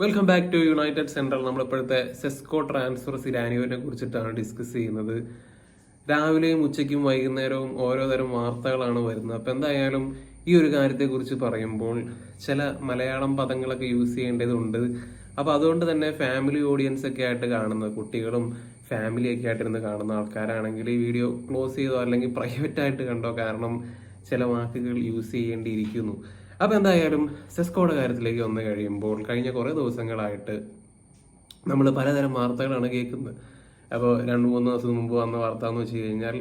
Welcome back to United Central. നമ്മളിപ്പോഴത്തെ സെസ്കോ transfer സിനാരിയോനെ കുറിച്ചിട്ടാണ് ഡിസ്കസ് ചെയ്യുന്നത്. രാവിലെയും ഉച്ചയ്ക്കും വൈകുന്നേരവും ഓരോ തരം വാർത്തകളാണ് വരുന്നത്. അപ്പം എന്തായാലും ഈ ഒരു കാര്യത്തെക്കുറിച്ച് പറയുമ്പോൾ ചില മലയാളം പദങ്ങളൊക്കെ യൂസ് ചെയ്യേണ്ടതുണ്ട്. അപ്പോൾ അതുകൊണ്ട് തന്നെ ഫാമിലി ഓഡിയൻസ് ഒക്കെ ആയിട്ട് കാണുന്ന കുട്ടികളും ഫാമിലിയൊക്കെ ആയിട്ടിരുന്ന് കാണുന്ന ആൾക്കാരാണെങ്കിൽ ഈ വീഡിയോ ക്ലോസ് ചെയ്തോ അല്ലെങ്കിൽ പ്രൈവറ്റ് ആയിട്ട് കണ്ടോ, കാരണം ചില വാക്കുകൾ യൂസ് ചെയ്യേണ്ടിയിരിക്കുന്നു. അപ്പോൾ എന്തായാലും സെസ്കോയുടെ കാര്യത്തിലേക്ക് വന്നു കഴിയുമ്പോൾ കഴിഞ്ഞ കുറേ ദിവസങ്ങളായിട്ട് നമ്മൾ പലതരം വാർത്തകളാണ് കേൾക്കുന്നത്. അപ്പോൾ 2-3 ദിവസം മുമ്പ് വന്ന വാർത്ത എന്ന് വെച്ച് കഴിഞ്ഞാൽ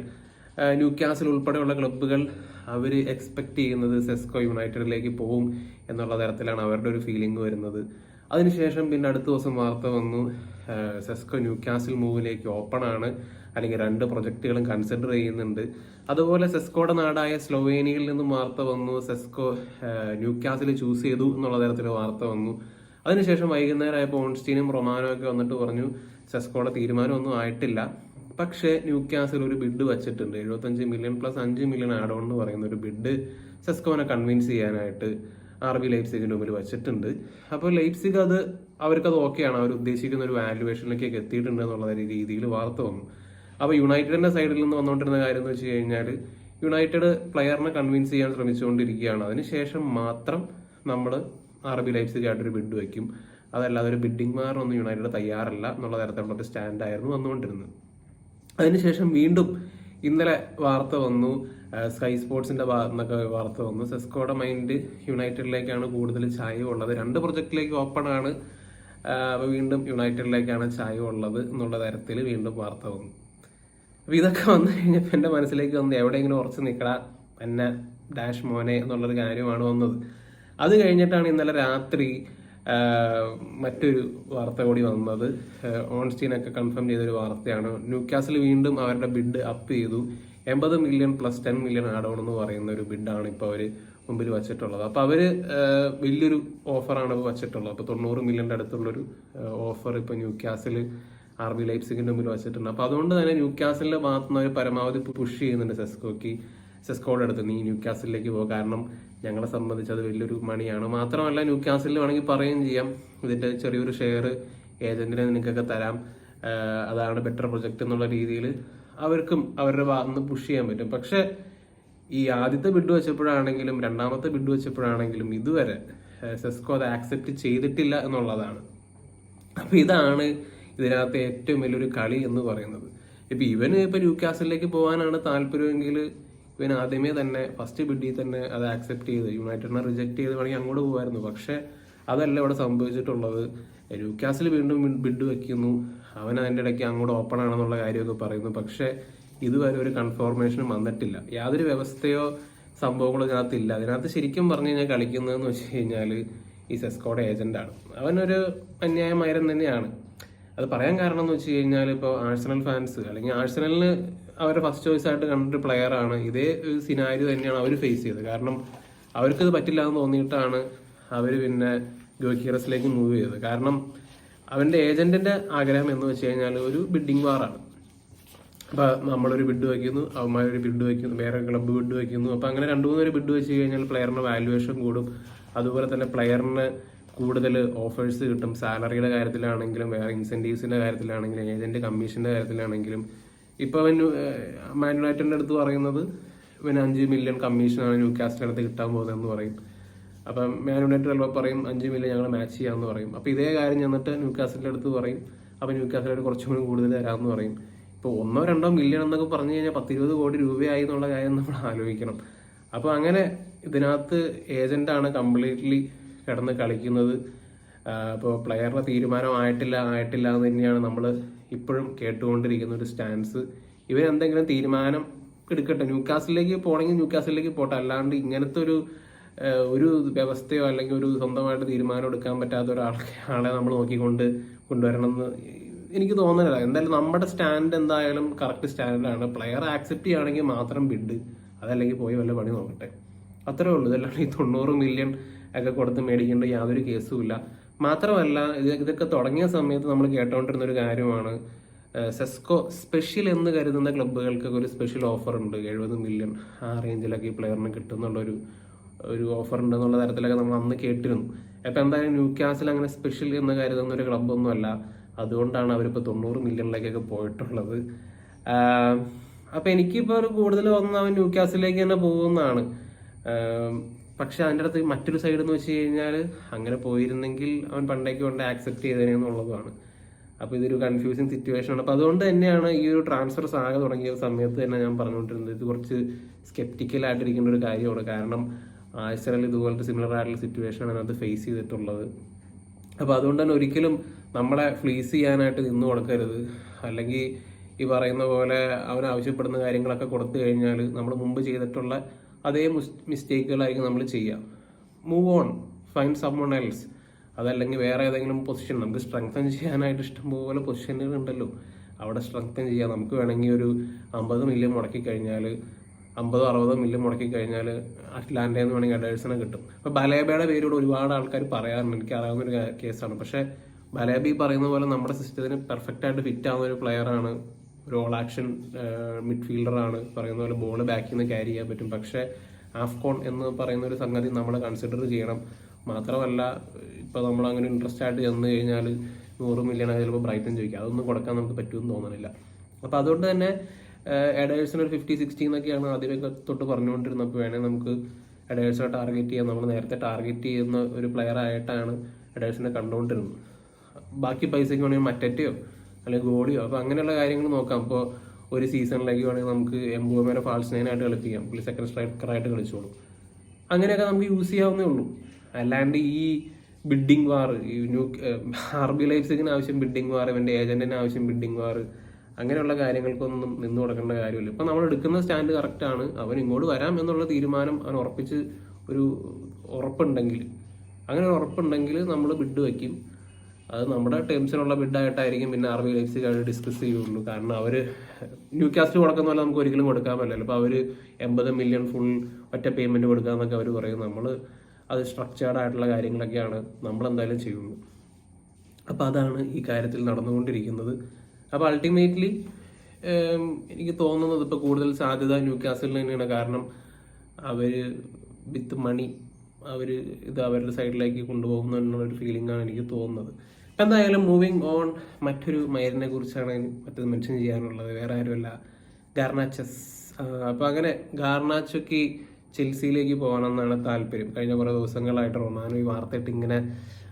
ന്യൂകാസിൽ ഉൾപ്പെടെയുള്ള ക്ലബ്ബുകൾ അവർ എക്സ്പെക്ട് ചെയ്യുന്നത് സെസ്കോ യുണൈറ്റഡിലേക്ക് പോകും എന്നുള്ള തരത്തിലാണ് അവരുടെ ഒരു ഫീലിംഗ് വരുന്നത്. അതിനുശേഷം പിന്നെ അടുത്ത ദിവസം വാർത്ത വന്നു സെസ്കോ ന്യൂകാസിൽ മൂവിലേക്ക് ഓപ്പൺ ആണ്, അല്ലെങ്കിൽ 2 പ്രൊജക്റ്റുകളും കൺസിഡർ ചെയ്യുന്നുണ്ട്. അതുപോലെ സെസ്കോയുടെ നാടായ സ്ലൊവേനിയയിൽ നിന്നും വാർത്ത വന്നു സെസ്കോ ന്യൂകാസിൽ ചൂസ് ചെയ്തു എന്നുള്ള തരത്തിൽ വാർത്ത വന്നു. അതിനുശേഷം വൈകുന്നേരമായപ്പോൾ ഓൺസ്റ്റീനും റൊമാനോ ഒക്കെ വന്നിട്ട് പറഞ്ഞു സെസ്കോയുടെ തീരുമാനമൊന്നും ആയിട്ടില്ല, പക്ഷേ ന്യൂകാസിൽ ഒരു ബിഡ് വച്ചിട്ടുണ്ട്. 75 million plus 5 million add on എന്ന് പറയുന്ന ഒരു ബിഡ് സെസ്കോനെ കൺവിൻസ് ചെയ്യാനായിട്ട് RB ലൈപ്സിഗിന്റെ മുമ്പിൽ വെച്ചിട്ടുണ്ട്. അപ്പോൾ ലൈപ്സിഗ് അവർക്കത് ഓക്കെയാണ്, അവർ ഉദ്ദേശിക്കുന്ന ഒരു വാല്യുവേഷനിലേക്ക് എത്തിയിട്ടുണ്ട് എന്നുള്ള രീതിയിൽ വാർത്ത വന്നു. അപ്പോൾ യുണൈറ്റഡിന്റെ സൈഡിൽ നിന്ന് വന്നുകൊണ്ടിരുന്ന കാര്യം എന്ന് വെച്ച് കഴിഞ്ഞാൽ യുണൈറ്റഡ് പ്ലെയറിനെ കൺവിൻസ് ചെയ്യാൻ ശ്രമിച്ചുകൊണ്ടിരിക്കുകയാണ്. അതിനുശേഷം മാത്രം നമ്മൾ RB ലൈപ്സിഗ് ആയിട്ടൊരു ബിഡ് വയ്ക്കും, അതല്ലാതെ ഒരു ബിഡിംഗ് മാറൊന്നും യുണൈറ്റഡ് തയ്യാറല്ല എന്നുള്ള തരത്തിലുള്ള ഒരു സ്റ്റാൻഡായിരുന്നു വന്നുകൊണ്ടിരുന്നത്. അതിനുശേഷം വീണ്ടും ഇന്നലെ വാർത്ത വന്നു, സ്കൈ സ്പോർട്സിന്റെ ഭാഗത്തു നിന്നൊക്കെ വാർത്ത വന്നു സെസ്കോയുടെ മൈൻഡ് യുണൈറ്റഡിലേക്കാണ് കൂടുതൽ ചായ ഉള്ളത്, 2 പ്രൊജക്റ്റിലേക്ക് ഓപ്പൺ ആണ്, അപ്പോൾ വീണ്ടും യുണൈറ്റഡിലേക്കാണ് ചായ ഉള്ളത് എന്നുള്ള തരത്തിൽ വീണ്ടും വാർത്ത വന്നു. അപ്പോൾ ഇതൊക്കെ വന്നു കഴിഞ്ഞപ്പോൾ എൻ്റെ മനസ്സിലേക്ക് വന്ന് എവിടെയെങ്കിലും ഉറച്ച് നിൽക്കട എന്നെ ഡാഷ് മോനെ എന്നുള്ളൊരു കാര്യമാണ് വന്നത്. അത് കഴിഞ്ഞിട്ടാണ് ഇന്നലെ രാത്രി മറ്റൊരു വാർത്ത കൂടി വന്നത്. ഓൺസ്റ്റീനൊക്കെ കൺഫേം ചെയ്തൊരു വാർത്തയാണ്. ന്യൂകാസിൽ വീണ്ടും അവരുടെ ബിഡ് അപ്പ് ചെയ്തു. 80 million plus 10 million add on എന്ന് പറയുന്ന ഒരു ബിഡാണ് ഇപ്പോൾ അവർ മുമ്പിൽ വച്ചിട്ടുള്ളത്. അപ്പോൾ അവർ വലിയൊരു ഓഫറാണ് ഇപ്പോൾ വച്ചിട്ടുള്ളത്. അപ്പോൾ 90 മില്യൻ്റെ അടുത്തുള്ളൊരു ഓഫർ ഇപ്പോൾ ന്യൂകാസിൽ RB ലൈപ്സിഗിന്റെ മുമ്പിൽ വെച്ചിട്ടുണ്ട്. അപ്പോൾ അതുകൊണ്ട് തന്നെ ന്യൂകാസിലിന്റെ ഭാഗത്ത് നിന്ന് അവർ പരമാവധി പുഷ് ചെയ്യുന്നുണ്ട് സെസ്കോയുടെ അടുത്ത് നീ ന്യൂകാസിലേക്ക് പോകും, കാരണം ഞങ്ങളെ സംബന്ധിച്ച് അത് വലിയൊരു മണിയാണ്. മാത്രമല്ല ന്യൂകാസിൽ വേണമെങ്കിൽ പറയുകയും ചെയ്യാം ഇതിന്റെ ചെറിയൊരു ഷെയർ ഏജന്റിനെ നിനക്കൊക്കെ തരാം, അതാണ് ബെറ്റർ പ്രൊജക്ട് എന്നുള്ള രീതിയിൽ അവർക്കും അവരുടെ ഭാഗത്ത് നിന്ന് പുഷ് ചെയ്യാൻ പറ്റും. പക്ഷെ ഈ ആദ്യത്തെ ബിഡ് വെച്ചപ്പോഴാണെങ്കിലും രണ്ടാമത്തെ ബിഡ് വെച്ചപ്പോഴാണെങ്കിലും ഇതുവരെ സെസ്കോ അത് ആക്സെപ്റ്റ് ചെയ്തിട്ടില്ല എന്നുള്ളതാണ്. അപ്പൊ ഇതാണ് ഇതിനകത്ത് ഏറ്റവും വലിയൊരു കളി എന്ന് പറയുന്നത്. ഇവന് ന്യൂകാസിലേക്ക് പോകാനാണ് താല്പര്യമെങ്കിൽ ഇവൻ ആദ്യമേ തന്നെ ഫസ്റ്റ് ബിഡിൽ തന്നെ അത് ആക്സെപ്റ്റ് ചെയ്ത് യുണൈറ്റഡിനെ റിജക്ട് ചെയ്ത് വേണമെങ്കിൽ അങ്ങോട്ട് പോകുമായിരുന്നു. പക്ഷെ അതല്ല ഇവിടെ സംഭവിച്ചിട്ടുള്ളത്. ന്യൂകാസിൽ വീണ്ടും ബിഡ് വെക്കുന്നു, അവൻ അതിൻ്റെ ഇടയ്ക്ക് അങ്ങോട്ട് ഓപ്പൺ ആണെന്നുള്ള കാര്യമൊക്കെ പറയുന്നു. പക്ഷെ ഇതുവരെ ഒരു കൺഫർമേഷനും വന്നിട്ടില്ല, യാതൊരു വ്യവസ്ഥയോ സംഭവങ്ങളോ ഇതിനകത്തില്ല. അതിനകത്ത് ശരിക്കും പറഞ്ഞു കഴിഞ്ഞാൽ കളിക്കുന്നതെന്ന് വെച്ച് കഴിഞ്ഞാൽ ഈ സെസ്കോയുടെ ഏജന്റാണ്. അവനൊരു അന്യായമൈരം തന്നെയാണ്. അത് പറയാൻ കാരണം എന്ന് വെച്ച് കഴിഞ്ഞാൽ ഇപ്പോൾ ആഴ്സണൽ ഫാൻസ് അല്ലെങ്കിൽ ആഴ്സണലിന് അവരുടെ ഫസ്റ്റ് ചോയ്സ് ആയിട്ട് കണ്ടൊരു പ്ലെയർ ആണ്. ഇതേ ഒരു സിനാരിയോ തന്നെയാണ് അവർ ഫേസ് ചെയ്തത്. കാരണം അവർക്കത് പറ്റില്ല എന്ന് തോന്നിയിട്ടാണ് അവർ പിന്നെ ഗോക്കിയറസിലേക്ക് മൂവ് ചെയ്തത്. കാരണം അവന്റെ ഏജന്റിന്റെ ആഗ്രഹം എന്ന് വെച്ച് കഴിഞ്ഞാൽ ഒരു ബിഡിംഗ് വാറാണ്. അപ്പൊ നമ്മളൊരു ബിഡ് വയ്ക്കുന്നു, അവന്മാരൊരു ബിഡ് വയ്ക്കുന്നു, വേറെ ക്ലബ്ബ് ബിഡ് വയ്ക്കുന്നു. അപ്പൊ അങ്ങനെ 2-3 ബിഡ് വെച്ച് കഴിഞ്ഞാൽ പ്ലെയറിന്റെ വാല്യുവേഷൻ കൂടും. അതുപോലെ തന്നെ പ്ലെയറിന് കൂടുതൽ ഓഫേഴ്സ് കിട്ടും, സാലറിയുടെ കാര്യത്തിലാണെങ്കിലും വേറെ ഇൻസെന്റീവ്സിന്റെ കാര്യത്തിലാണെങ്കിലും ഏജന്റ് കമ്മീഷന്റെ കാര്യത്തിലാണെങ്കിലും. ഇപ്പൊ അവൻ മാൻ യുണൈറ്റഡിന്റെ അടുത്ത് പറയുന്നത് ഇവന് 5 മില്യൺ കമ്മീഷനാണ് ന്യൂകാസിന്റെ അടുത്ത് കിട്ടാൻ പോകുന്നതെന്ന് പറയും. അപ്പം മാൻ യുണൈറ്റഡ് ചിലപ്പോൾ പറയും 5 മില്യൺ ഞങ്ങൾ മാച്ച് ചെയ്യാമെന്ന് പറയും. അപ്പോൾ ഇതേ കാര്യം ചെന്നിട്ട് ന്യൂകാസിന്റെ അടുത്ത് പറയും, അപ്പം ന്യൂകാസിലോട്ട് കുറച്ചും കൂടി കൂടുതൽ തരാമെന്ന് പറയും. ഇപ്പോൾ 1-2 മില്യൺ എന്നൊക്കെ പറഞ്ഞു കഴിഞ്ഞാൽ 10-20 കോടി രൂപയായി എന്നുള്ള കാര്യം നമ്മൾ ആലോചിക്കണം. അപ്പോൾ അങ്ങനെ ഇതിനകത്ത് ഏജന്റാണ് കംപ്ലീറ്റ്ലി കിടന്ന് കളിക്കുന്നത്. ഇപ്പോൾ പ്ലെയറുടെ തീരുമാനം ആയിട്ടില്ല എന്ന് തന്നെയാണ് നമ്മൾ ഇപ്പോഴും കേട്ടുകൊണ്ടിരിക്കുന്ന ഒരു സ്റ്റാൻസ്. ഇവരെന്തെങ്കിലും തീരുമാനം എടുക്കട്ടെ, ന്യൂകാസിലേക്ക് പോകണമെങ്കിൽ ന്യൂകാസിലേക്ക് പോട്ടെ, അല്ലാണ്ട് ഇങ്ങനത്തെ ഒരു വ്യവസ്ഥയോ അല്ലെങ്കിൽ ഒരു സ്വന്തമായിട്ട് തീരുമാനം എടുക്കാൻ പറ്റാത്ത ഒരാളെ നമ്മൾ കൊണ്ടുവരണം എന്ന് എനിക്ക് തോന്നുന്നില്ല. എന്തായാലും നമ്മുടെ സ്റ്റാൻഡ് എന്തായാലും കറക്റ്റ് സ്റ്റാൻഡാണ്. പ്ലെയർ ആക്സെപ്റ്റ് ചെയ്യുകയാണെങ്കിൽ മാത്രം ബിഡ്, അതല്ലെങ്കിൽ പോയി വല്ല പണി നോക്കട്ടെ, അത്രേ ഉള്ളൂ. ഇതല്ലാണ്ട് ഈ 90 മില്യൺ ഒക്കെ കൊടുത്ത് മേടിക്കേണ്ട യാതൊരു കേസും ഇല്ല. മാത്രമല്ല ഇതൊക്കെ തുടങ്ങിയ സമയത്ത് നമ്മൾ കേട്ടോണ്ടിരുന്ന ഒരു കാര്യമാണ്, സെസ്കോ സ്പെഷ്യൽ എന്ന് കരുതുന്ന ക്ലബ്ബുകൾക്കൊക്കെ ഒരു സ്പെഷ്യൽ ഓഫർ ഉണ്ട്, 70 മില്യൺ ആ റേഞ്ചിലൊക്കെ ഈ പ്ലെയറിന് കിട്ടുന്നുള്ളൊരു ഓഫർ ഉണ്ടെന്നുള്ള തരത്തിലൊക്കെ നമ്മൾ അന്ന് കേട്ടിരുന്നു. ഇപ്പം എന്തായാലും ന്യൂ കാസിൽ അങ്ങനെ സ്പെഷ്യൽ എന്ന് കരുതുന്ന ഒരു ക്ലബ്ബൊന്നും അല്ല. അതുകൊണ്ടാണ് അവരിപ്പോൾ 90 മില്യണിലേക്കൊക്കെ പോയിട്ടുള്ളത്. അപ്പം എനിക്കിപ്പോൾ ഒരു കൂടുതൽ വന്ന് അവൻ ന്യൂ കാസിലേക്ക് തന്നെ പോകുന്നതാണ്. പക്ഷെ അതിൻ്റെ അടുത്ത് മറ്റൊരു സൈഡ് എന്ന് വെച്ച് കഴിഞ്ഞാൽ അങ്ങനെ പോയിരുന്നെങ്കിൽ അവൻ പണ്ടേക്ക് കൊണ്ട് ആക്സെപ്റ്റ് ചെയ്തതിനുള്ളതാണ്. അപ്പോൾ ഇതൊരു കൺഫ്യൂസിങ് സിറ്റുവേഷൻ ആണ്. അപ്പോൾ അതുകൊണ്ട് തന്നെയാണ് ഈ ഒരു ട്രാൻസ്ഫർ സാഗ തുടങ്ങിയ സമയത്ത് തന്നെ ഞാൻ പറഞ്ഞുകൊണ്ടിരുന്നത് ഇത് കുറച്ച് സ്കെപ്റ്റിക്കലായിട്ടിരിക്കേണ്ട ഒരു കാര്യമാണ്. കാരണം ആഴ്സണൽ ഇതുപോലത്തെ സിമിലർ ആയിട്ടുള്ള സിറ്റുവേഷനാണ് അതിനകത്ത് ഫേസ് ചെയ്തിട്ടുള്ളത്. അപ്പോൾ അതുകൊണ്ട് തന്നെ ഒരിക്കലും നമ്മളെ ഫ്ലീസ് ചെയ്യാനായിട്ട് നിന്ന് കൊടുക്കരുത്. അല്ലെങ്കിൽ ഈ പറയുന്ന പോലെ അവൻ ആവശ്യപ്പെടുന്ന കാര്യങ്ങളൊക്കെ കൊടുത്തു കഴിഞ്ഞാൽ നമ്മൾ മുമ്പ് ചെയ്തിട്ടുള്ള അതേ മിസ്റ്റേക്കുകളായിരിക്കും നമ്മൾ ചെയ്യുക. Move on, find someone else. അതല്ലെങ്കിൽ വേറെ ഏതെങ്കിലും പൊസിഷൻ നമുക്ക് സ്ട്രെങ്തൻ ചെയ്യാനായിട്ട് ഇഷ്ടംപോലെ പൊസിഷനുകൾ ഉണ്ടല്ലോ, അവിടെ സ്ട്രെങ്തൻ ചെയ്യാം. നമുക്ക് വേണമെങ്കിൽ ഒരു 50 മില്യൺ മുടക്കി കഴിഞ്ഞാൽ 50-60 മില്യൺ മുടക്കി കഴിഞ്ഞാൽ അറ്റ്ലാന്റയിൽ നിന്ന് വേണമെങ്കിൽ എഡേഴ്സിനെ കിട്ടും. അപ്പോൾ ബലേബയുടെ പേരോട് ഒരുപാട് ആൾക്കാർ പറയാറുണ്ട്, എനിക്ക് അറിയാവുന്നൊരു കേസാണ്. പക്ഷേ ബലേബി പറയുന്ന പോലെ നമ്മുടെ സിസ്റ്റത്തിന് പെർഫെക്റ്റ് ആയിട്ട് ഫിറ്റ് ആവുന്ന ഒരു പ്ലെയറാണ്, ഒരു ഓൾ ആക്ഷൻ മിഡ്ഫീൽഡറാണ്. പറയുന്ന പോലെ ബോൾ ബാക്കിൽ നിന്ന് ക്യാരി ചെയ്യാൻ പറ്റും. പക്ഷേ ആഫ്കോൺ എന്ന് പറയുന്ന ഒരു സംഗതി നമ്മൾ കൺസിഡർ ചെയ്യണം. മാത്രമല്ല ഇപ്പോൾ നമ്മൾ അങ്ങനെ ഇൻട്രസ്റ്റ് ആയിട്ട് ചെന്ന് കഴിഞ്ഞാൽ 100 മില്യൺ ചിലപ്പോൾ ബ്രൈറ്റൺ ചോദിക്കുക, അതൊന്നും കൊടുക്കാൻ നമുക്ക് പറ്റുമെന്ന് തോന്നുന്നില്ല. അപ്പോൾ അതുകൊണ്ട് തന്നെ എഡേഴ്സിന് ഒരു 50-60 എന്നൊക്കെയാണ് ആദ്യമൊക്കെ തൊട്ട് പറഞ്ഞുകൊണ്ടിരുന്നപ്പോൾ വേണേൽ നമുക്ക് എഡേഴ്സിനെ ടാർഗറ്റ് ചെയ്യാം. നമ്മൾ നേരത്തെ ടാർഗറ്റ് ചെയ്യുന്ന ഒരു പ്ലെയർ ആയിട്ടാണ് എഡേഴ്സിനെ കണ്ടുകൊണ്ടിരുന്നത്. ബാക്കി പൈസയ്ക്ക് വേണമെങ്കിൽ മറ്റോ അല്ലെങ്കിൽ ഗോളിയോ അപ്പോൾ അങ്ങനെയുള്ള കാര്യങ്ങൾ നോക്കാം. അപ്പോൾ ഒരു സീസണിലേക്ക് വേണമെങ്കിൽ നമുക്ക് എംബോമേനെ ഫാൾസ് നൈനായിട്ട് കളിപ്പിക്കാം, പുള്ളി സെക്കൻഡ് സ്ട്രൈക്കറായിട്ട് കളിച്ചോളും. അങ്ങനെയൊക്കെ നമുക്ക് യൂസ് ചെയ്യാവുന്നേ ഉള്ളൂ. അല്ലാണ്ട് ഈ ബിഡിങ് വാർ, ഈ RB ലൈപ്സിഗിന് ആവശ്യം ബിഡിങ് വാർ, ഇവൻ്റെ ഏജന്റിന് ആവശ്യം ബിഡിങ് വാർ, അങ്ങനെയുള്ള കാര്യങ്ങൾക്കൊന്നും നിന്ന് കൊടുക്കേണ്ട കാര്യമില്ല. ഇപ്പം നമ്മൾ എടുക്കുന്ന സ്റ്റാൻഡ് കറക്റ്റാണ്, അവൻ ഇങ്ങോട്ട് വരാം എന്നുള്ള തീരുമാനം അവൻ ഉറപ്പിച്ച് ഒരു ഉറപ്പുണ്ടെങ്കിൽ, അങ്ങനെ ഒരു ഉറപ്പുണ്ടെങ്കിൽ നമ്മൾ ബിഡ് വയ്ക്കും. അത് നമ്മുടെ ടേംസിനുള്ള ബിഡായിട്ടായിരിക്കും പിന്നെ RB ലൈപ്സിഗായിട്ട് ഡിസ്കസ് ചെയ്യുള്ളൂ. കാരണം അവർ ന്യൂ കാസ്റ്റ് കൊടുക്കുന്ന പോലെ നമുക്ക് ഒരിക്കലും കൊടുക്കാൻ പറ്റില്ല. അപ്പോൾ അവർ 80 മില്യൺ ഫുൾ ഒറ്റ പേയ്മെൻറ്റ് കൊടുക്കാമെന്നൊക്കെ അവർ പറയും. നമ്മൾ അത് സ്ട്രക്ചേർഡ് ആയിട്ടുള്ള കാര്യങ്ങളൊക്കെയാണ് നമ്മളെന്തായാലും ചെയ്യുന്നത്. അപ്പോൾ അതാണ് ഈ കാര്യത്തിൽ നടന്നുകൊണ്ടിരിക്കുന്നത്. അപ്പോൾ അൾട്ടിമേറ്റ്ലി എനിക്ക് തോന്നുന്നത് ഇപ്പോൾ കൂടുതൽ സാധ്യത ന്യൂ കാസിലിന് തന്നെയാണ്. കാരണം അവർ വിത്ത് മണി അവർ ഇത് അവരുടെ സൈഡിലേക്ക് കൊണ്ടുപോകുന്നു എന്നുള്ളൊരു ഫീലിംഗാണ് എനിക്ക് തോന്നുന്നത്. എന്തായാലും മൂവിങ് ഓൺ, മറ്റൊരു മയറിനെ കുറിച്ചാണ് മറ്റത് മെൻഷൻ ചെയ്യാനുള്ളത്. വേറെ ആരുമല്ല, ഗാർനാച്ചസ്. അപ്പോൾ അങ്ങനെ ഗാർനാച്ചോക്ക് ചെൽസിയിലേക്ക് പോകണമെന്നാണ് താല്പര്യം. കഴിഞ്ഞ കുറേ ദിവസങ്ങളായിട്ട് റൊമാനോ ഈ വാർത്തയിട്ട് ഇങ്ങനെ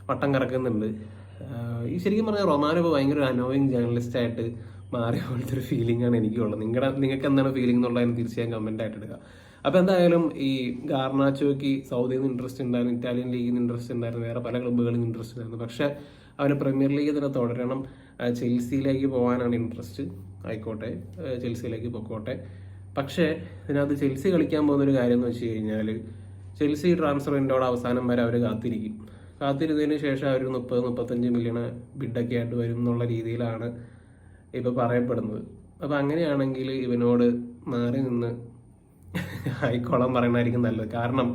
വട്ടം കറക്കുന്നുണ്ട്. ഈ ശരിക്കും പറഞ്ഞാൽ റൊമാനോ ഇപ്പോൾ ഭയങ്കര ഒരു അനോയിങ് ജേർണലിസ്റ്റായിട്ട് മാറിയ പോലത്തെ ഒരു ഫീലിംഗാണ് എനിക്കുള്ളത്. നിങ്ങൾക്ക് എന്താണ് ഫീലിംഗ് എന്നുള്ളതിന് തീർച്ചയായും കമൻ്റായിട്ട് എടുക്കുക. അപ്പോൾ എന്തായാലും ഈ ഗാർനാച്ചോയ്ക്ക് സൗദിയിൽ നിന്ന് ഇൻട്രസ്റ്റ് ഉണ്ടായിരുന്നു, ഇറ്റാലിയൻ ലീഗിൽ നിന്ന് ഇൻട്രസ്റ്റ് ഉണ്ടായിരുന്നു, വേറെ പല ക്ലബ്ബുകളിൽ നിന്ന് ഇൻട്രസ്റ്റ് ഉണ്ടായിരുന്നു. പക്ഷേ അവന് പ്രീമിയർ ലീഗ് തന്നെ തുടരണം, ചെൽസിയിലേക്ക് പോകാനാണ് ഇൻട്രസ്റ്റ്. ആയിക്കോട്ടെ, ചെൽസിയിലേക്ക് പൊക്കോട്ടെ. പക്ഷേ ഇതിനകത്ത് ചെൽസി കളിക്കാൻ പോകുന്നൊരു കാര്യം എന്ന് വെച്ച് കഴിഞ്ഞാൽ, ചെൽസി ട്രാൻസ്ഫർ വിൻഡോയുടെ അവസാനം വരെ അവർ കാത്തിരുന്നതിന് ശേഷം അവർ 30-35 മില്യൺ ബിഡൊക്കെ ആയിട്ട് വരും എന്നുള്ള രീതിയിലാണ് ഇപ്പോൾ പറയപ്പെടുന്നത്. അപ്പോൾ അങ്ങനെയാണെങ്കിൽ ഇവനോട് മാറി നിന്ന് ആയിക്കോളാൻ പറയുന്നതായിരിക്കും നല്ലത്. കാരണം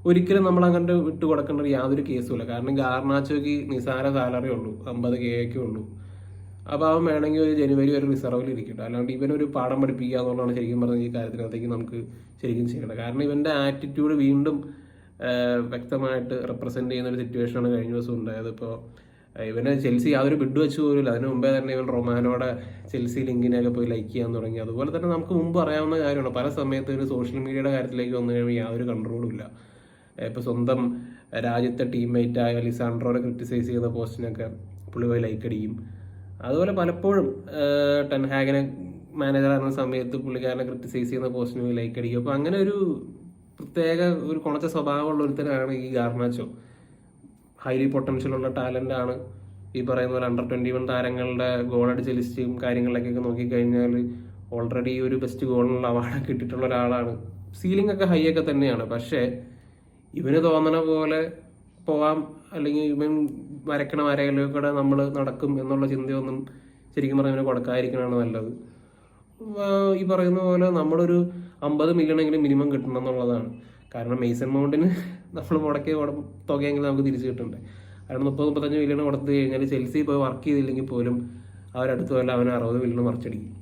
ഒരിക്കലും നമ്മൾ അങ്ങോട്ട് വിട്ടു കൊടുക്കേണ്ട യാതൊരു കേസുമില്ല. കാരണം ഗാർനാച്ചോയ്ക്ക് നിസാര സാലറി ഉള്ളൂ, 50K ഉള്ളൂ. അപ്പോൾ അവൻ വേണമെങ്കിൽ ഒരു ജനുവരി ഒരു റിസർവിൽ ഇരിക്കട്ടെ. അല്ലാണ്ട് ഇവനൊരു പാഠം പഠിപ്പിക്കുക എന്നുള്ളതാണ് ശരിക്കും പറഞ്ഞാൽ ഈ കാര്യത്തിനകത്തേക്ക് നമുക്ക് ശരിക്കും ചെയ്യേണ്ടത്. കാരണം ഇവൻ്റെ ആറ്റിറ്റ്യൂഡ് വീണ്ടും വ്യക്തമായിട്ട് റെപ്രസെൻറ്റ് ചെയ്യുന്ന ഒരു സിറ്റുവേഷനാണ് കഴിഞ്ഞ ദിവസം ഉണ്ടായത്. ഇപ്പോൾ ഇവന് ചെൽസി യാതൊരു ബിഡ് വെച്ച് പോലില്ല. അതിന് മുമ്പേ തന്നെ ഇവൻ റൊമാനോടെ ചെൽസി ലിങ്കിനെയൊക്കെ പോയി ലൈക്ക് ചെയ്യാൻ തുടങ്ങി. അതുപോലെ തന്നെ നമുക്ക് മുമ്പ് അറിയാവുന്ന കാര്യമാണ്, പല സമയത്ത് ഒരു സോഷ്യൽ മീഡിയയുടെ കാര്യത്തിലേക്ക് വന്നു കഴിയുമ്പോൾ യാതൊരു കൺട്രോളും ഇല്ല. ഇപ്പോൾ സ്വന്തം രാജ്യത്തെ ടീംമേറ്റായ ലിസാൻഡ്രോനെ ക്രിറ്റിസൈസ് ചെയ്യുന്ന പോസ്റ്റിനൊക്കെ പുള്ളി പോയി ലൈക്ക് അടിക്കും. അതുപോലെ പലപ്പോഴും ടെൻ ഹാഗിനെ മാനേജറായിരുന്ന സമയത്ത് പുള്ളിക്കാരനെ ക്രിറ്റിസൈസ് ചെയ്യുന്ന പോസ്റ്റിന് പോയി ലൈക്ക് അടിക്കും. അപ്പോൾ അങ്ങനെ ഒരു പ്രത്യേക ഒരു കുണച്ച സ്വഭാവമുള്ള ഒരുത്തരാണ് ഈ ഗാർനാച്ചോ. ഹൈലി പൊട്ടൻഷ്യലുള്ള ടാലൻ്റ് ആണ്. ഈ പറയുന്ന പോലെ അണ്ടർ-21 താരങ്ങളുടെ ഗോളടിച്ച ലിസ്റ്റും കാര്യങ്ങളിലേക്കൊക്കെ നോക്കിക്കഴിഞ്ഞാൽ ഓൾറെഡി ഒരു ബെസ്റ്റ് ഗോളിനുള്ള അവാർഡ് കിട്ടിയിട്ടുള്ള ഒരാളാണ്. സീലിംഗ് ഒക്കെ ഹൈ ഒക്കെ തന്നെയാണ്. പക്ഷേ ഇവന് തോന്നണ പോലെ പോവാം, അല്ലെങ്കിൽ ഇവൻ വരയ്ക്കണ വരയിലൂടെ നമ്മൾ നടക്കും എന്നുള്ള ചിന്തയൊന്നും ശരിക്കും പറഞ്ഞാൽ ഇവന് കൊടുക്കാതിരിക്കണതാണ് നല്ലത്. ഈ പറയുന്ന പോലെ നമ്മളൊരു 50 മില്യണെങ്കിലും മിനിമം കിട്ടണം എന്നുള്ളതാണ്. കാരണം മെയ്സൺ മൗണ്ടിന് നമ്മൾ മുടക്കിയ തുകയെങ്കിലും നമുക്ക് തിരിച്ചു കിട്ടണ്ടേ. കാരണം 30-35 മില്യൺ കൊടുത്തു കഴിഞ്ഞാൽ ചെൽസി പോയി വർക്ക് ചെയ്തില്ലെങ്കിൽ പോലും അവരടുത്ത് പോലെ അവന് 60 മില്യൺ മറിച്ചടിക്കും.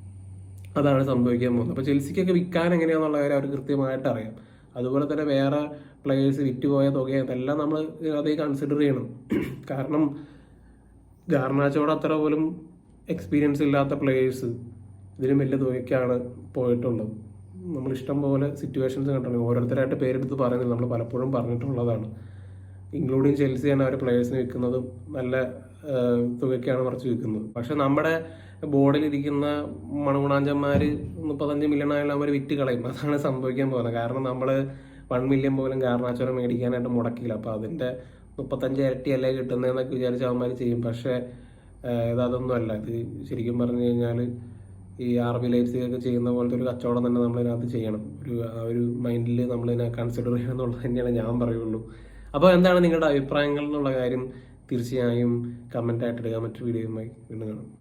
അതാണ് സംഭവിക്കാൻ പോകുന്നത്. അപ്പോൾ ചെൽസിക്കൊക്കെ വിൽക്കാൻ എങ്ങനെയാണെന്നുള്ള കാര്യം അവർ കൃത്യമായിട്ട് അറിയാം. അതുപോലെ തന്നെ വേറെ പ്ലെയേഴ്സ് വിറ്റുപോയ തുക അതെല്ലാം നമ്മൾ അതേ കൺസിഡർ ചെയ്യണം. കാരണം ഗാർനാച്ചോടെ അത്ര പോലും എക്സ്പീരിയൻസ് ഇല്ലാത്ത പ്ലെയേഴ്സ് ഇതിലും വലിയ തുകയ്ക്കാണ് പോയിട്ടുള്ളത്. നമ്മൾ ഇഷ്ടം പോലെ സിറ്റുവേഷൻസ് കണ്ടിട്ടുണ്ട്. ഓരോരുത്തരായിട്ട് പേരെടുത്ത് പറയുന്നില്ല, നമ്മൾ പലപ്പോഴും പറഞ്ഞിട്ടുള്ളതാണ്. ഇൻക്ലൂഡിങ് ചെൽസിയാണ് അവർ പ്ലെയേഴ്സിന് വിൽക്കുന്നതും നല്ല തുകയ്ക്കാണ് മറിച്ച് വിൽക്കുന്നത്. പക്ഷെ നമ്മുടെ ബോർഡിലിരിക്കുന്ന മണഗുണാഞ്ചന്മാർ 35 മില്യൺ ആയാലും അവർ വിറ്റ് കളയും. അതാണ് സംഭവിക്കാൻ പോകുന്നത്. കാരണം നമ്മൾ 1 മില്യൺ പോലും ഗാർനാച്ചോനെ മേടിക്കാനായിട്ട് മുടക്കില്ല. അപ്പോൾ അതിൻ്റെ 35 ഇരട്ടിയല്ലേ കിട്ടുന്നതെന്നൊക്കെ വിചാരിച്ച് അവന്മാർ ചെയ്യും. പക്ഷേ ഇതൊന്നുമല്ല. ഇത് ശരിക്കും പറഞ്ഞു കഴിഞ്ഞാൽ ഈ RB ലൈപ്സിഗ് ചെയ്യുന്ന പോലത്തെ ഒരു കച്ചവടം തന്നെ നമ്മളിതിനകത്ത് ചെയ്യണം. ആ ഒരു മൈൻഡിൽ നമ്മളിതിനെ കൺസിഡർ ചെയ്യണം എന്നുള്ളത് തന്നെയാണ് ഞാൻ പറയുള്ളൂ. അപ്പോൾ എന്താണ് നിങ്ങളുടെ അഭിപ്രായങ്ങൾ എന്നുള്ള കാര്യം തീർച്ചയായും കമൻ്റായിട്ട് ഇടുക. മറ്റൊരു വീഡിയോയുമായി വീണ്ടും കാണാം.